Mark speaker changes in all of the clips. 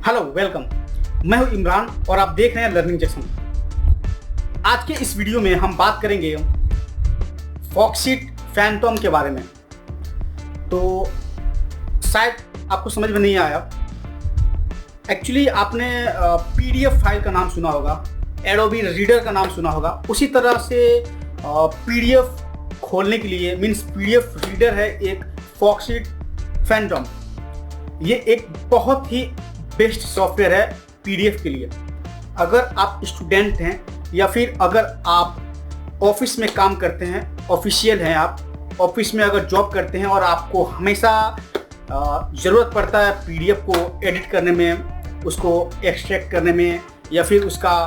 Speaker 1: Hello welcome. मैं हूं इमरान और आप देख रहे हैं लर्निंग जैक्सन। आज के इस वीडियो में हम बात करेंगे फॉक्सिट फैंटम के बारे में। तो शायद आपको समझ में नहीं आया। एक्चुअली आपने पीडीएफ फाइल का नाम सुना होगा, एडोबी रीडर का नाम सुना होगा। उसी तरह से पीडीएफ खोलने के लिए मीन्स पीडीएफ रीडर है एक फॉक्सिट फैंटम। ये एक बहुत ही बेस्ट सॉफ्टवेयर है पीडीएफ के लिए। अगर आप स्टूडेंट हैं या फिर अगर आप ऑफिस में काम करते हैं, ऑफिशियल हैं, आप ऑफिस में अगर जॉब करते हैं और आपको हमेशा ज़रूरत पड़ता है पीडीएफ को एडिट करने में, उसको एक्सट्रैक्ट करने में या फिर उसका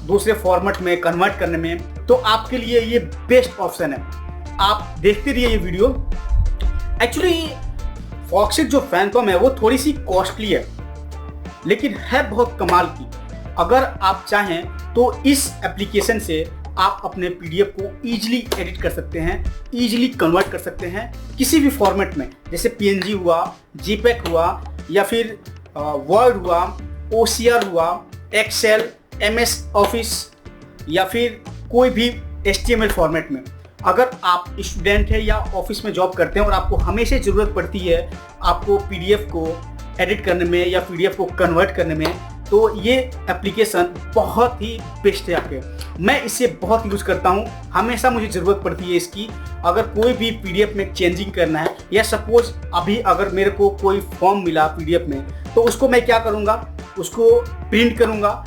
Speaker 1: दूसरे फॉर्मेट में कन्वर्ट करने में, तो आपके लिए ये बेस्ट ऑप्शन है। आप देखते रहिए ये वीडियो। एक्चुअली फॉक्सिट जो फैंटम है वो थोड़ी सी कॉस्टली है, लेकिन है बहुत कमाल की। अगर आप चाहें तो इस एप्लीकेशन से आप अपने पीडीएफ को ईजिली एडिट कर सकते हैं, ईजिली कन्वर्ट कर सकते हैं किसी भी फॉर्मेट में, जैसे पीएनजी हुआ, जीपैक हुआ या फिर वर्ड हुआ, ओसीआर हुआ, एक्सेल, एमएस ऑफिस या फिर कोई भी एचटीएमएल फॉर्मेट में। अगर आप स्टूडेंट हैं या ऑफिस में जॉब करते हैं और आपको हमेशा ज़रूरत पड़ती है आपको पीडीएफ को एडिट करने में या पीडीएफ को कन्वर्ट करने में, तो ये एप्लीकेशन बहुत ही बेस्ट है आपके। मैं इसे बहुत यूज़ करता हूँ, हमेशा मुझे ज़रूरत पड़ती है इसकी। अगर कोई भी पीडीएफ में चेंजिंग करना है या सपोज अभी अगर मेरे को कोई फॉर्म मिला पीडीएफ में, तो उसको मैं क्या करूँगा, उसको प्रिंट करूँगा,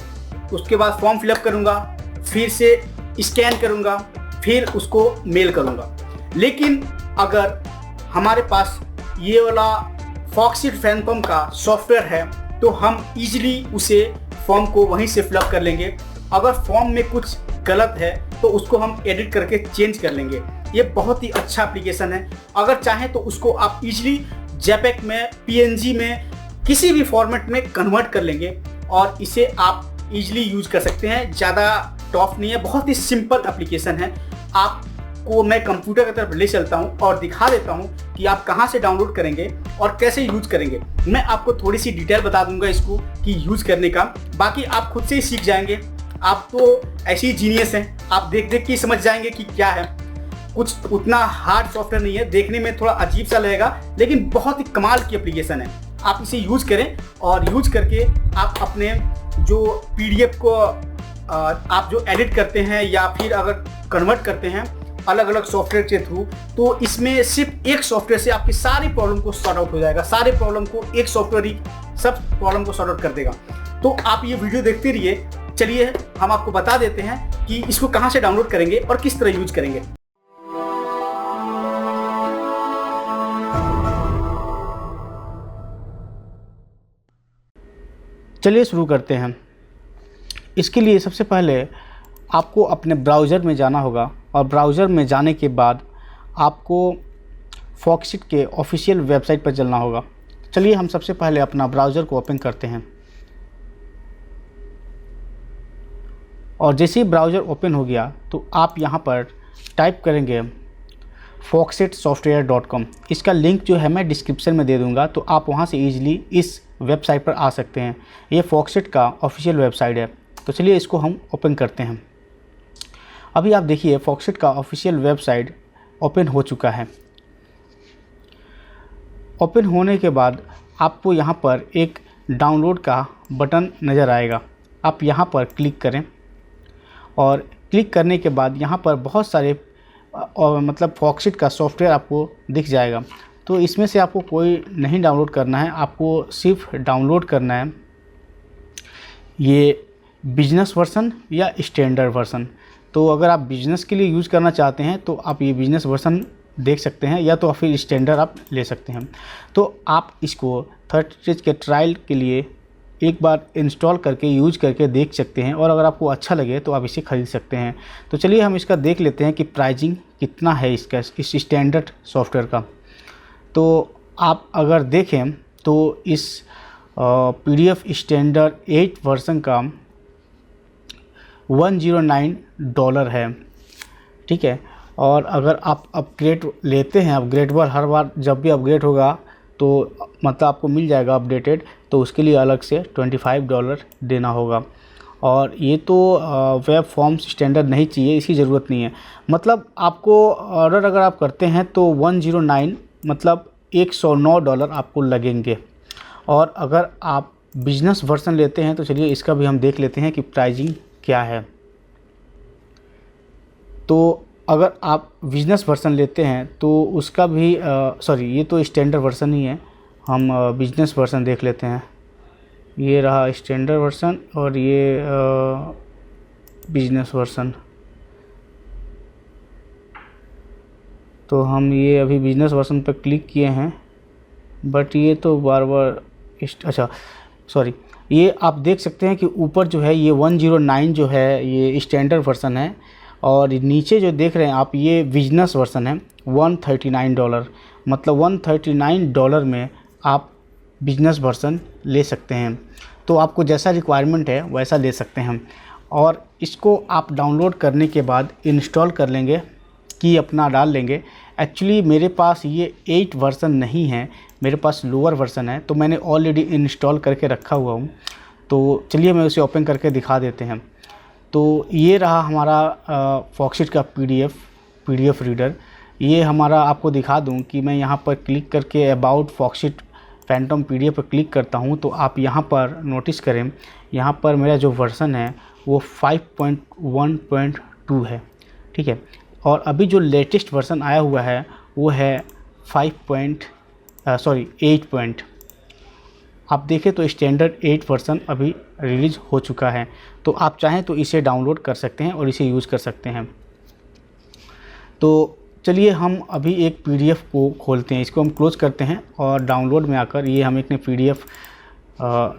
Speaker 1: उसके बाद फॉर्म फिलअप करूँगा, फिर से स्कैन करूँगा, फिर उसको मेल करूँगा। लेकिन अगर हमारे पास ये वाला फॉक्सिट फैंटम का सॉफ्टवेयर है तो हम इजीली उसे फॉर्म को वहीं से फिलअप कर लेंगे। अगर फॉर्म में कुछ गलत है तो उसको हम एडिट करके चेंज कर लेंगे। ये बहुत ही अच्छा एप्लीकेशन है। अगर चाहें तो उसको आप इजीली जेपेक में, पीएनजी में, किसी भी फॉर्मेट में कन्वर्ट कर लेंगे और इसे आप इजीली यूज कर सकते हैं। ज़्यादा टफ नहीं है, बहुत ही सिंपल एप्लीकेशन है। आपको मैं कंप्यूटर की तरफ ले चलता हूं और दिखा देता हूं कि आप कहां से डाउनलोड करेंगे और कैसे यूज करेंगे। मैं आपको थोड़ी सी डिटेल बता दूंगा इसको कि यूज करने का, बाकी आप खुद से ही सीख जाएंगे। आप तो ऐसे ही जीनियस हैं, आप देख देख के समझ जाएंगे कि क्या है। कुछ उतना हार्ड सॉफ्टवेयर नहीं है, देखने में थोड़ा अजीब सा लगेगा लेकिन बहुत ही कमाल की एप्लीकेशन है। आप इसे यूज करें और यूज करके आप अपने जो पीडीएफ को आप जो एडिट करते हैं या फिर अगर कन्वर्ट करते हैं अलग अलग सॉफ्टवेयर के थ्रू, तो इसमें सिर्फ एक सॉफ्टवेयर से आपकी सारी प्रॉब्लम को सॉर्ट आउट हो जाएगा। सारे प्रॉब्लम को एक सॉफ्टवेयर ही सब प्रॉब्लम को सॉर्ट आउट कर देगा। तो आप ये वीडियो देखते रहिए। चलिए हम आपको बता देते हैं कि इसको कहां से डाउनलोड करेंगे और किस तरह यूज करेंगे।
Speaker 2: चलिए शुरू करते हैं। इसके लिए सबसे पहले आपको अपने ब्राउज़र में जाना होगा और ब्राउज़र में जाने के बाद आपको फॉक्सिट के ऑफिशियल वेबसाइट पर चलना होगा। चलिए हम सबसे पहले अपना ब्राउज़र को ओपन करते हैं और जैसे ही ब्राउज़र ओपन हो गया तो आप यहाँ पर टाइप करेंगे foxitsoftware.com। इसका लिंक जो है मैं डिस्क्रिप्शन में दे दूँगा, तो आप वहाँ से ईजिली इस वेबसाइट पर आ सकते हैं। ये फॉक्सिट का ऑफिशियल वेबसाइट है। तो चलिए इसको हम ओपन करते हैं। अभी आप देखिए फॉक्सिट का ऑफिशियल वेबसाइट ओपन हो चुका है। ओपन होने के बाद आपको यहाँ पर एक डाउनलोड का बटन नज़र आएगा। आप यहाँ पर क्लिक करें और क्लिक करने के बाद यहाँ पर बहुत सारे मतलब फॉक्सिट का सॉफ्टवेयर आपको दिख जाएगा। तो इसमें से आपको कोई नहीं डाउनलोड करना है, आपको सिर्फ डाउनलोड करना है ये बिजनेस वर्सन या स्टैंडर्ड वर्सन। तो अगर आप बिज़नेस के लिए यूज़ करना चाहते हैं तो आप ये बिज़नेस वर्सन देख सकते हैं, या तो फिर स्टैंडर्ड आप ले सकते हैं। तो आप इसको 30 डेज के ट्रायल के लिए एक बार इंस्टॉल करके यूज करके देख सकते हैं और अगर आपको अच्छा लगे तो आप इसे ख़रीद सकते हैं। तो चलिए हम इसका देख लेते हैं कि प्राइसिंग कितना है इसका, इस स्टैंडर्ड सॉफ्टवेयर का। तो आप अगर देखें तो इस पीडीएफ स्टैंडर्ड 8 वर्जन का $109 है, ठीक है। और अगर आप अपग्रेड लेते हैं, अपग्रेडेबल हर बार जब भी अपग्रेड होगा तो मतलब आपको मिल जाएगा अपडेटेड, तो उसके लिए अलग से $25 देना होगा। और ये तो वेब फॉर्म्स स्टैंडर्ड नहीं चाहिए, इसकी ज़रूरत नहीं है। मतलब आपको ऑर्डर अगर आप करते हैं तो 109 मतलब $109 आपको लगेंगे। और अगर आप बिजनेस वर्जन लेते हैं तो चलिए इसका भी हम देख लेते हैं कि प्राइसिंग क्या है। तो अगर आप बिजनेस वर्जन लेते हैं तो उसका भी सॉरी, ये तो स्टैंडर्ड वर्जन ही है, हम बिजनेस वर्जन देख लेते हैं। ये रहा स्टैंडर्ड वर्जन और ये बिजनेस वर्जन। तो हम ये अभी बिजनेस वर्जन पर क्लिक किए हैं, बट ये तो बार बार अच्छा सॉरी, ये आप देख सकते हैं कि ऊपर जो है ये 109 जो है ये स्टैंडर्ड वर्जन है, और नीचे जो देख रहे हैं आप ये बिजनेस वर्जन है $139। मतलब $139 में आप बिजनेस वर्जन ले सकते हैं। तो आपको जैसा रिक्वायरमेंट है वैसा ले सकते हैं। और इसको आप डाउनलोड करने के बाद इंस्टॉल कर लेंगे, की अपना डाल लेंगे। एक्चुअली मेरे पास ये 8 वर्जन नहीं है, मेरे पास लोअर वर्जन है, तो मैंने ऑलरेडी इंस्टॉल करके रखा हुआ हूँ। तो चलिए मैं उसे ओपन करके दिखा देते हैं। तो ये रहा हमारा फॉक्सशिट का पीडीएफ रीडर। ये हमारा आपको दिखा दूं कि मैं यहाँ पर क्लिक करके अबाउट फॉक्सशिट फैंटम पीडीएफ पर क्लिक करता हूँ, तो आप यहाँ पर नोटिस करें, यहाँ पर मेरा जो वर्जन है वो 5.1.2 है, ठीक है। और अभी जो लेटेस्ट वर्जन आया हुआ है वो है 8 आप देखें तो स्टैंडर्ड 8 वर्जन अभी रिलीज़ हो चुका है। तो आप चाहें तो इसे डाउनलोड कर सकते हैं और इसे यूज़ कर सकते हैं। तो चलिए हम अभी एक पीडीएफ को खोलते हैं, इसको हम क्लोज़ करते हैं और डाउनलोड में आकर ये हम एक पीडीएफ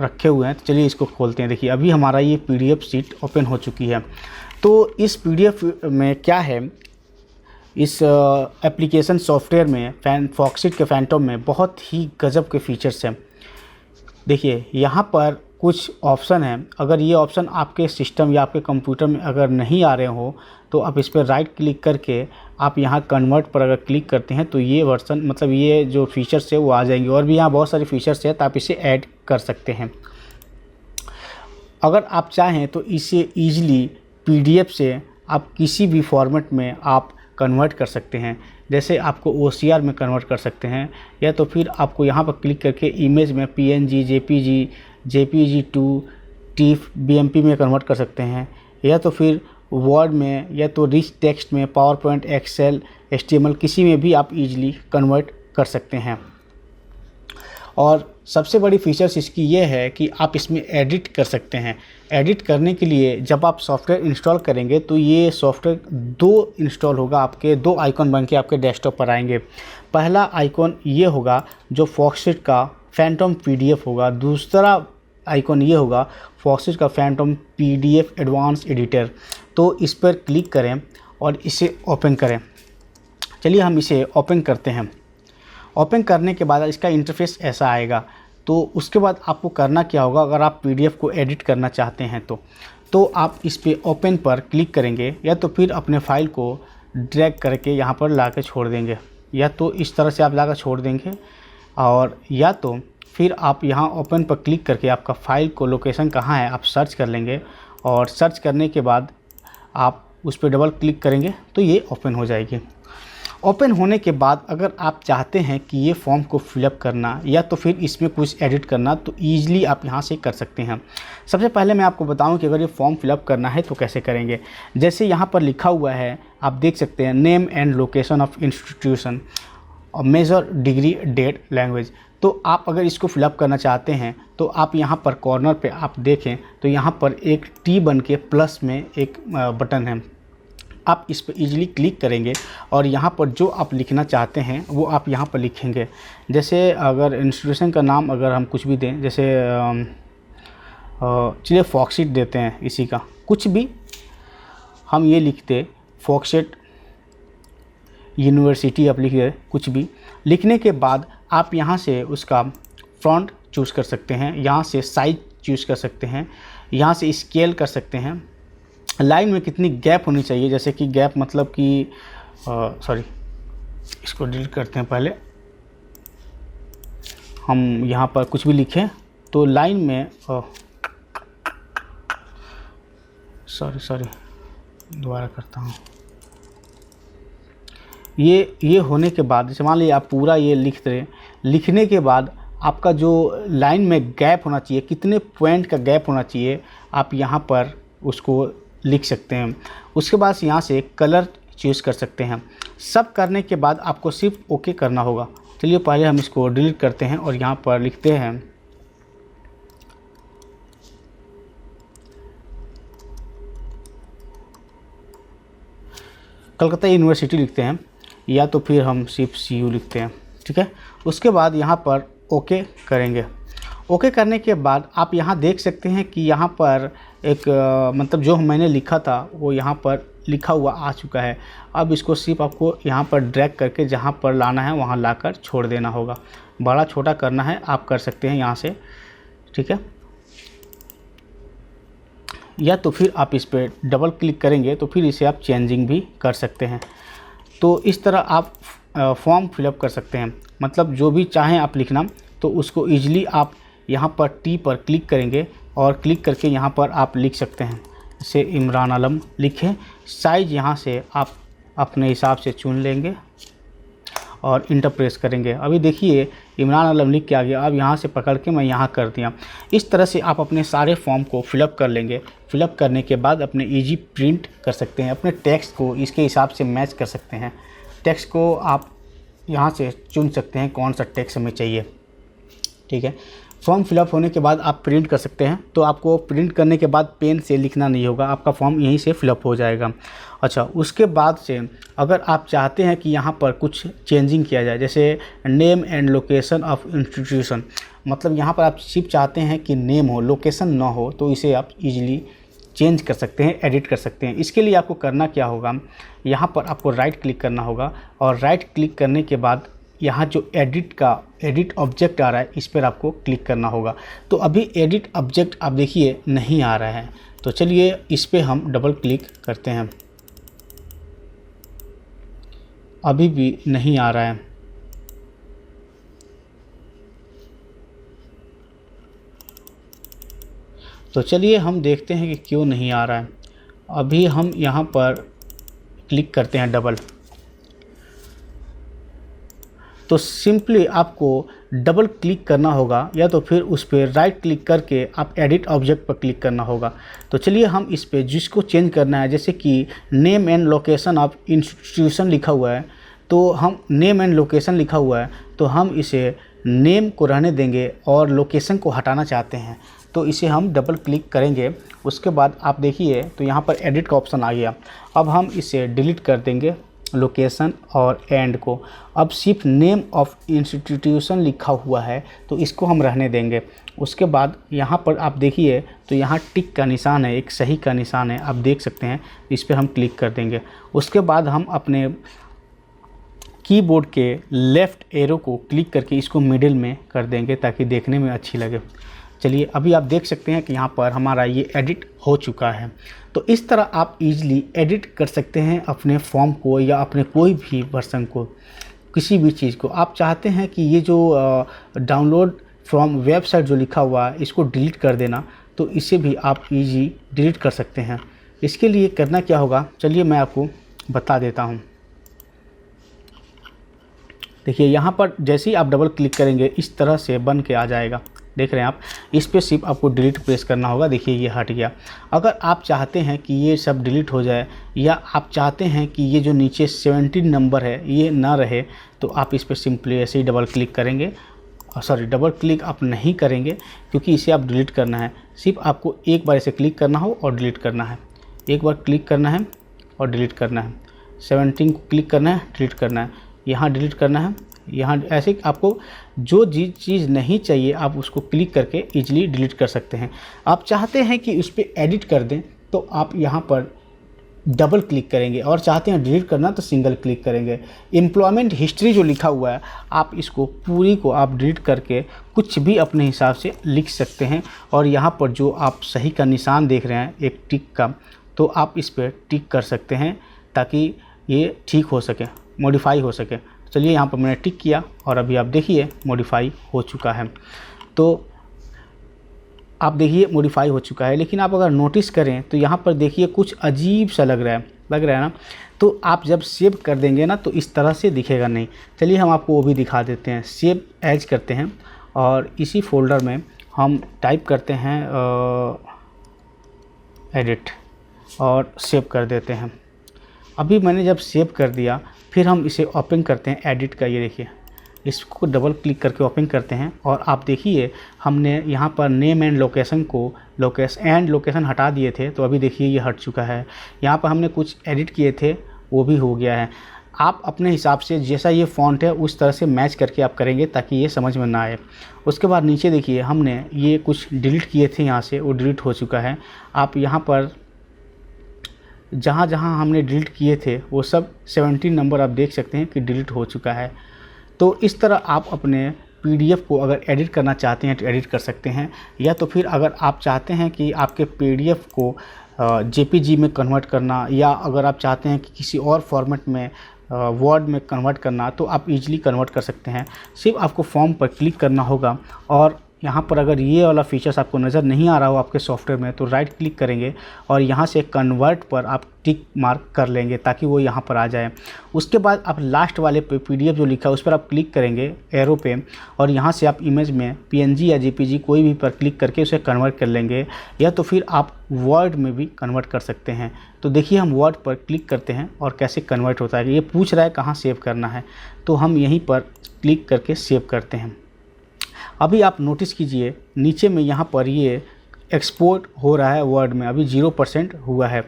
Speaker 2: रखे हुए हैं, तो चलिए इसको खोलते हैं। देखिए अभी हमारा ये पीडीएफ शीट ओपन हो चुकी है। तो इस पीडीएफ में क्या है, इस एप्लीकेशन सॉफ्टवेयर में फॉक्सशिट के फैंटम में बहुत ही गजब के फीचर्स हैं। देखिए यहाँ पर कुछ ऑप्शन हैं, अगर ये ऑप्शन आपके सिस्टम या आपके कंप्यूटर में अगर नहीं आ रहे हो तो आप इस पर राइट क्लिक करके आप यहाँ कन्वर्ट पर अगर क्लिक करते हैं तो ये वर्जन मतलब ये जो फीचर्स है वो आ जाएंगे। और भी यहाँ बहुत सारे फीचर्स है तो आप इसे ऐड कर सकते हैं। अगर आप चाहें तो इसे ईजिली पीडीएफ से आप किसी भी फॉर्मेट में आप कन्वर्ट कर सकते हैं। जैसे आपको OCR में कन्वर्ट कर सकते हैं, या तो फिर आपको यहाँ पर क्लिक करके इमेज में PNG, JPG, JPG2, TIFF, BMP में कन्वर्ट कर सकते हैं, या तो फिर वर्ड में, या तो रिच टेक्स्ट में, पावरपॉइंट, एक्सेल, HTML किसी में भी आप इजीली कन्वर्ट कर सकते हैं। और सबसे बड़ी फीचर्स इसकी ये है कि आप इसमें एडिट कर सकते हैं। एडिट करने के लिए जब आप सॉफ्टवेयर इंस्टॉल करेंगे तो ये सॉफ्टवेयर 2 इंस्टॉल होगा, आपके 2 आइकॉन बन के आपके डेस्कटॉप पर आएंगे। पहला आइकॉन ये होगा जो फॉक्सशिट का फैंटम पीडीएफ होगा, दूसरा आइकॉन ये होगा फॉक्सशिट का फैंटम पीडीएफ एडवांस एडिटर। तो इस पर क्लिक करें और इसे ओपन करें। चलिए हम इसे ओपन करते हैं। ओपन करने के बाद इसका इंटरफेस ऐसा आएगा। तो उसके बाद आपको करना क्या होगा, अगर आप पीडीएफ को एडिट करना चाहते हैं तो आप इस पे ओपन पर क्लिक करेंगे, या तो फिर अपने फाइल को ड्रैग करके यहाँ पर ला के छोड़ देंगे, या तो इस तरह से आप ला कर छोड़ देंगे, और या तो फिर आप यहाँ ओपन पर क्लिक करके आपका फ़ाइल को लोकेशन कहाँ है आप सर्च कर लेंगे, और सर्च करने के बाद आप उस पर डबल क्लिक करेंगे तो ये ओपन हो जाएगी। ओपन होने के बाद अगर आप चाहते हैं कि ये फॉर्म को फिलअप करना या तो फिर इसमें कुछ एडिट करना तो ईज़िली आप यहाँ से कर सकते हैं। सबसे पहले मैं आपको बताऊं कि अगर ये फॉर्म फिलअप करना है तो कैसे करेंगे। जैसे यहाँ पर लिखा हुआ है, आप देख सकते हैं name and location of institution और मेजर, डिग्री, डेट, लैंग्वेज। तो आप अगर इसको फिलअप करना चाहते हैं तो आप यहाँ पर कॉर्नर पे आप देखें तो यहाँ पर एक टी बन के प्लस में एक बटन है, आप इस पर इजीली क्लिक करेंगे और यहाँ पर जो आप लिखना चाहते हैं वो आप यहाँ पर लिखेंगे। जैसे अगर इंस्टीट्यूशन का नाम अगर हम कुछ भी दें, जैसे चलिए फॉक्सशिट देते हैं, इसी का कुछ भी हम ये लिखते फॉक्सशिट यूनिवर्सिटी, आप लिख दे कुछ भी। लिखने के बाद आप यहाँ से उसका फ़ॉन्ट चूज़ कर सकते हैं, यहाँ से साइज चूज़ कर सकते हैं, यहाँ से स्केल कर सकते हैं। लाइन में कितनी गैप होनी चाहिए, जैसे कि गैप मतलब कि सॉरी इसको डिलीट करते हैं पहले। हम यहाँ पर कुछ भी लिखें तो लाइन में सॉरी दोबारा करता हूँ। ये होने के बाद जैसे मान लीजिए आप पूरा ये लिख रहे, लिखने के बाद आपका जो लाइन में गैप होना चाहिए, कितने पॉइंट का गैप होना चाहिए, आप यहाँ पर उसको लिख सकते हैं। उसके बाद यहाँ से कलर चूज़ कर सकते हैं। सब करने के बाद आपको सिर्फ ओके करना होगा। चलिए पहले हम इसको डिलीट करते हैं और यहाँ पर लिखते हैं कलकत्ता यूनिवर्सिटी लिखते हैं, या तो फिर हम सिर्फ CU लिखते हैं, ठीक है। उसके बाद यहाँ पर ओके करेंगे। ओके करने के बाद आप यहाँ देख सकते हैं कि यहाँ पर एक मतलब जो मैंने लिखा था वो यहाँ पर लिखा हुआ आ चुका है। अब इसको सिर्फ आपको यहाँ पर ड्रैग करके जहाँ पर लाना है वहाँ लाकर छोड़ देना होगा। बड़ा छोटा करना है आप कर सकते हैं यहाँ से, ठीक है। या तो फिर आप इस पर डबल क्लिक करेंगे तो फिर इसे आप चेंजिंग भी कर सकते हैं। तो इस तरह आप फॉर्म फिलअप कर सकते हैं, मतलब जो भी चाहें आप लिखना तो उसको ईजिली आप यहाँ पर टी पर क्लिक करेंगे और क्लिक करके यहाँ पर आप लिख सकते हैं। जैसे इमरान आलम लिखें, साइज़ यहाँ से आप अपने हिसाब से चुन लेंगे और इंटर प्रेस करेंगे। अभी देखिए इमरान आलम लिख के आ गया। अब यहाँ से पकड़ के मैं यहाँ कर दिया। इस तरह से आप अपने सारे फॉर्म को फिलअप कर लेंगे। फिलअप करने के बाद अपने ईजी प्रिंट कर सकते हैं। अपने टेक्स्ट को इसके हिसाब से मैच कर सकते हैं। टेक्स्ट को आप यहाँ से चुन सकते हैं कौन सा टेक्स्ट हमें चाहिए, ठीक है। फॉर्म फिलअप होने के बाद आप प्रिंट कर सकते हैं। तो आपको प्रिंट करने के बाद पेन से लिखना नहीं होगा, आपका फॉर्म यहीं से फिलअप हो जाएगा। अच्छा, उसके बाद से अगर आप चाहते हैं कि यहाँ पर कुछ चेंजिंग किया जाए, जैसे name and location of institution, मतलब यहाँ पर आप सिर्फ चाहते हैं कि नेम हो, लोकेशन ना हो, तो इसे आप इजीली चेंज कर सकते हैं, एडिट कर सकते हैं। इसके लिए आपको करना क्या होगा, यहाँ पर आपको राइट क्लिक करना होगा और राइट क्लिक करने के बाद यहाँ जो एडिट ऑब्जेक्ट आ रहा है इस पर आपको क्लिक करना होगा। तो अभी एडिट ऑब्जेक्ट आप देखिए नहीं आ रहा है, तो चलिए इस पर हम डबल क्लिक करते हैं। अभी भी नहीं आ रहा है। तो चलिए हम देखते हैं कि क्यों नहीं आ रहा है। अभी हम यहाँ पर क्लिक करते हैं डबल, तो सिंपली आपको डबल क्लिक करना होगा या तो फिर उस पर राइट क्लिक करके आप एडिट ऑब्जेक्ट पर क्लिक करना होगा। तो चलिए हम इस पे जिसको चेंज करना है, जैसे कि name and location of institution लिखा हुआ है, तो हम नेम एंड लोकेशन लिखा हुआ है तो हम इसे नेम को रहने देंगे और लोकेशन को हटाना चाहते हैं, तो इसे हम डबल क्लिक करेंगे। उसके बाद आप देखिए तो यहाँ पर एडिट का ऑप्शन आ गया। अब हम इसे डिलीट कर देंगे लोकेशन और एंड को। अब सिर्फ नेम ऑफ इंस्टीट्यूशन लिखा हुआ है तो इसको हम रहने देंगे। उसके बाद यहाँ पर आप देखिए तो यहाँ टिक का निशान है, एक सही का निशान है, आप देख सकते हैं, इस पर हम क्लिक कर देंगे। उसके बाद हम अपने कीबोर्ड के लेफ़्ट एरो को क्लिक करके इसको मिडिल में कर देंगे ताकि देखने में अच्छी लगे। चलिए अभी आप देख सकते हैं कि यहाँ पर हमारा ये एडिट हो चुका है। तो इस तरह आप इजीली एडिट कर सकते हैं अपने फॉर्म को या अपने कोई भी वर्जन को, किसी भी चीज़ को। आप चाहते हैं कि ये जो डाउनलोड फ्रॉम वेबसाइट जो लिखा हुआ है इसको डिलीट कर देना, तो इसे भी आप इजी डिलीट कर सकते हैं। इसके लिए करना क्या होगा, चलिए मैं आपको बता देता हूँ। देखिए यहाँ पर जैसे ही आप डबल क्लिक करेंगे इस तरह से बन के आ जाएगा, देख रहे हैं आप। इस पर सिर्फ आपको डिलीट प्रेस करना होगा। देखिए ये हट गया। अगर आप चाहते हैं कि ये सब डिलीट हो जाए या आप चाहते हैं कि ये जो नीचे 17 नंबर है ये ना रहे, तो आप इस पर सिंपली ऐसे ही डबल क्लिक करेंगे। सॉरी, डबल क्लिक आप नहीं करेंगे क्योंकि इसे आप डिलीट करना है। सिर्फ आपको एक बार इसे क्लिक करना हो और डिलीट करना है, एक बार क्लिक करना है और डिलीट करना है। 17 को क्लिक करना है, डिलीट करना है, यहाँ डिलीट करना है, यहाँ ऐसे आपको जो चीज़ नहीं चाहिए आप उसको क्लिक करके इजीली डिलीट कर सकते हैं। आप चाहते हैं कि उस पर एडिट कर दें तो आप यहाँ पर डबल क्लिक करेंगे और चाहते हैं डिलीट करना तो सिंगल क्लिक करेंगे। एम्प्लॉयमेंट हिस्ट्री जो लिखा हुआ है आप इसको पूरी को आप डिलीट करके कुछ भी अपने हिसाब से लिख सकते हैं। और यहाँ पर जो आप सही का निशान देख रहे हैं एक टिक का, तो आप इस पर टिक कर सकते हैं ताकि ये ठीक हो सके, मॉडिफाई हो सके। चलिए यहाँ पर मैंने टिक किया और अभी आप देखिए मॉडिफाई हो चुका है। तो आप देखिए मॉडिफाई हो चुका है, लेकिन आप अगर नोटिस करें तो यहाँ पर देखिए कुछ अजीब सा लग रहा है ना। तो आप जब सेव कर देंगे ना तो इस तरह से दिखेगा नहीं। चलिए हम आपको वो भी दिखा देते हैं। सेव एज करते हैं और इसी फोल्डर में हम टाइप करते हैं एडिट और सेव कर देते हैं। अभी मैंने जब सेव कर दिया फिर हम इसे ओपन करते हैं एडिट का, ये देखिए इसको डबल क्लिक करके ओपन करते हैं और आप देखिए हमने यहाँ पर नेम एंड लोकेशन को लोकेशन हटा दिए थे, तो अभी देखिए ये हट चुका है। यहाँ पर हमने कुछ एडिट किए थे वो भी हो गया है। आप अपने हिसाब से जैसा ये फ़ॉन्ट है उस तरह से मैच करके आप करेंगे ताकि ये समझ में ना आए। उसके बाद नीचे देखिए हमने ये कुछ डिलीट किए थे यहाँ से, वो डिलीट हो चुका है। आप यहाँ पर जहाँ जहाँ हमने डिलीट किए थे वो सब 17 नंबर आप देख सकते हैं कि डिलीट हो चुका है। तो इस तरह आप अपने पीडीएफ को अगर एडिट करना चाहते हैं तो एडिट कर सकते हैं, या तो फिर अगर आप चाहते हैं कि आपके पीडीएफ को जेपीजी में कन्वर्ट करना, या अगर आप चाहते हैं कि किसी और फॉर्मेट में वर्ड में कन्वर्ट करना, तो आप इजीली कन्वर्ट कर सकते हैं। सिर्फ आपको फॉर्म पर क्लिक करना होगा और यहाँ पर अगर ये वाला फीचर्स आपको नज़र नहीं आ रहा हो आपके सॉफ्टवेयर में तो राइट क्लिक करेंगे और यहाँ से कन्वर्ट पर आप टिक मार्क कर लेंगे ताकि वो यहाँ पर आ जाए। उसके बाद आप लास्ट वाले पे पीडीएफ जो लिखा है उस पर आप क्लिक करेंगे एरो पे, और यहाँ से आप इमेज में पीएनजी या जेपीजी कोई भी पर क्लिक करके उसे कन्वर्ट कर लेंगे, या तो फिर आप वर्ड में भी कन्वर्ट कर सकते हैं। तो देखिए हम वर्ड पर क्लिक करते हैं और कैसे कन्वर्ट होता है। ये पूछ रहा है कहाँ सेव करना है, तो हम यहीं पर क्लिक करके सेव करते हैं। अभी आप नोटिस कीजिए नीचे में यहाँ पर ये एक्सपोर्ट हो रहा है वर्ड में, अभी 0% हुआ है,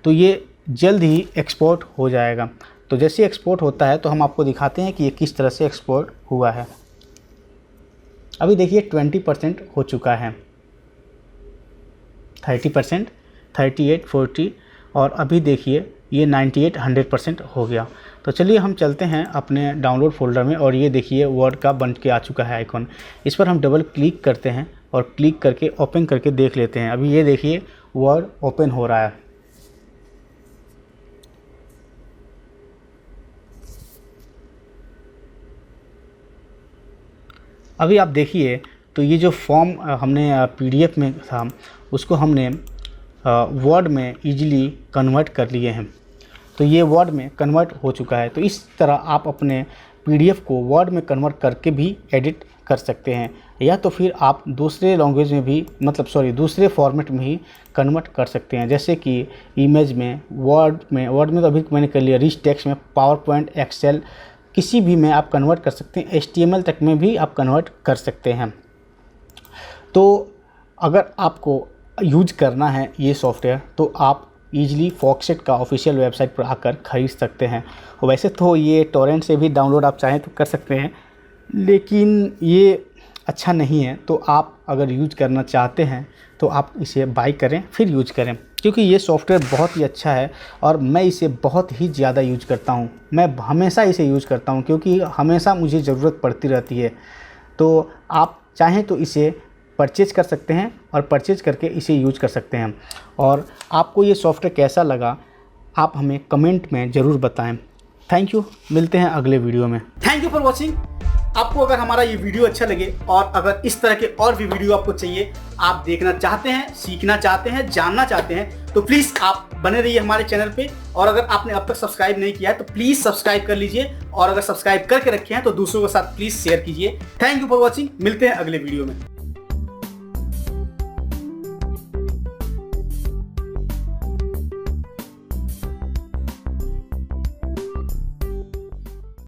Speaker 2: तो ये जल्द ही एक्सपोर्ट हो जाएगा। तो जैसे एक्सपोर्ट होता है तो हम आपको दिखाते हैं कि ये किस तरह से एक्सपोर्ट हुआ है। अभी देखिए 20% हो चुका है, 30%, 38, 40 और अभी देखिए ये 98, 100% हो गया। तो चलिए हम चलते हैं अपने डाउनलोड फोल्डर में और ये देखिए वर्ड का बन के आ चुका है आइकॉन। इस पर हम डबल क्लिक करते हैं और क्लिक करके ओपन करके देख लेते हैं। अभी ये देखिए वर्ड ओपन हो रहा है। अभी आप देखिए तो ये जो फॉर्म हमने पीडीएफ में था उसको हमने वर्ड में इजीली कन्वर्ट कर लिए हैं। तो ये वर्ड में कन्वर्ट हो चुका है। तो इस तरह आप अपने पीडीएफ को वर्ड में कन्वर्ट करके भी एडिट कर सकते हैं, या तो फिर आप दूसरे लैंग्वेज में भी दूसरे फॉर्मेट में ही कन्वर्ट कर सकते हैं, जैसे कि इमेज में, वर्ड में तो अभी मैंने कर लिया, रिच टेक्स्ट में, पावर पॉइंट, एक्सेल, किसी भी में आप कन्वर्ट कर सकते हैं। HTML तक में भी आप कन्वर्ट कर सकते हैं। तो अगर आपको यूज करना है ये सॉफ्टवेयर तो आप ईजिली फॉक्सेट का ऑफिशियल वेबसाइट पर आकर ख़रीद सकते हैं। वैसे तो ये टोरेंट से भी डाउनलोड आप चाहें तो कर सकते हैं, लेकिन ये अच्छा नहीं है। तो आप अगर यूज करना चाहते हैं तो आप इसे बाय करें फिर यूज करें, क्योंकि ये सॉफ्टवेयर बहुत ही अच्छा है और मैं इसे बहुत ही ज़्यादा यूज करता हूँ। मैं हमेशा इसे यूज करता हूँ क्योंकि हमेशा मुझे ज़रूरत पड़ती रहती है। तो आप चाहें तो इसे परचेज कर सकते हैं और परचेज करके इसे यूज कर सकते हैं। और आपको ये सॉफ्टवेयर कैसा लगा आप हमें कमेंट में ज़रूर बताएं। थैंक यू, मिलते हैं अगले वीडियो में।
Speaker 1: Thank you for watching. आपको अगर हमारा ये वीडियो अच्छा लगे और अगर इस तरह के और भी वीडियो आपको चाहिए, आप देखना चाहते हैं, सीखना चाहते हैं, जानना चाहते हैं, तो प्लीज़ आप बने रहिए हमारे चैनल पे। और अगर आपने अब तक सब्सक्राइब नहीं किया है तो प्लीज़ सब्सक्राइब कर लीजिए, और अगर सब्सक्राइब करके रखे हैं तो दूसरों के साथ प्लीज़ शेयर कीजिए। Thank you for watching. मिलते हैं अगले वीडियो में।